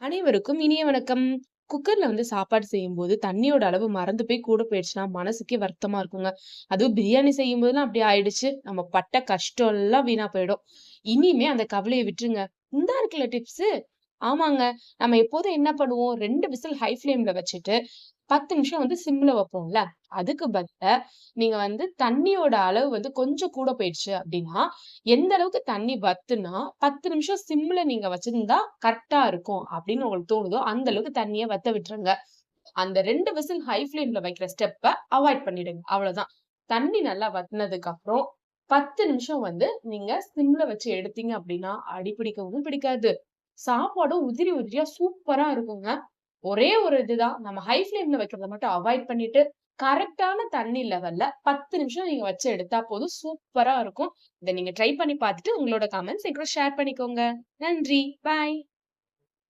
அனைவருக்கும் இனிய வணக்கம். குக்கர்ல சாப்பாடு செய்யும்போது தண்ணியோட அளவு மறந்து போய் கூட போயிடுச்சுன்னா, மனசுக்கே வருத்தமா இருக்குங்க. அதுவும் பிரியாணி செய்யும்போதெல்லாம் அப்படி ஆயிடுச்சு. நம்ம பட்ட கஷ்டம் எல்லாம் வீணா போயிடும். இனிமே அந்த கவலைய விட்டுருங்க. இந்தா இருக்குல்ல டிப்ஸு. ஆமாங்க. நம்ம எப்போதும் என்ன பண்ணுவோம், 2 விசில் ஹை ஃப்ளேம்ல வச்சுட்டு, 10 நிமிஷம் சிம்ல வைப்போம்ல. அதுக்கு பதிலா நீங்க தண்ணியோட அளவு கொஞ்சம் கூட போயிடுச்சு அப்படின்னா, எந்த அளவுக்கு தண்ணி வத்துனா, 10 நிமிஷம் சிம்ல நீங்க வச்சிருந்தா கரெக்ட்டா இருக்கும் அப்படின்னு உங்களுக்கு தோணுதோ, அந்த அளவுக்கு தண்ணிய வத்த விட்டுருங்க. அந்த 2 விசில் ஹை ஃப்ளேம்ல வைக்கிற ஸ்டெப்ப அவாய்ட் பண்ணிடுங்க. அவ்வளோதான். தண்ணி நல்லா வத்துனதுக்கு அப்புறம் 10 நிமிஷம் நீங்க சிம்ல வச்சு எடுத்தீங்க அப்படின்னா, அடி பிடிக்கவும் பிடிக்காது. சாப்பாடும் உதிரி உதிரியா சூப்பரா இருக்குங்க. ஒரே ஒரு இதுதான். நம்ம ஹை ஃப்ளேம்ல வைக்கிறத மட்டும் அவாய்ட் பண்ணிட்டு, கரெக்ட்டான தண்ணி லெவல்ல 10 நிமிஷம் நீங்க வச்சு எடுத்தா போதும். சூப்பரா இருக்கும். இத நீங்க ட்ரை பண்ணி பார்த்துட்டு உங்களோட கமெண்ட்ஸ் என்கூட ஷேர் பண்ணிக்கோங்க. நன்றி. பாய்.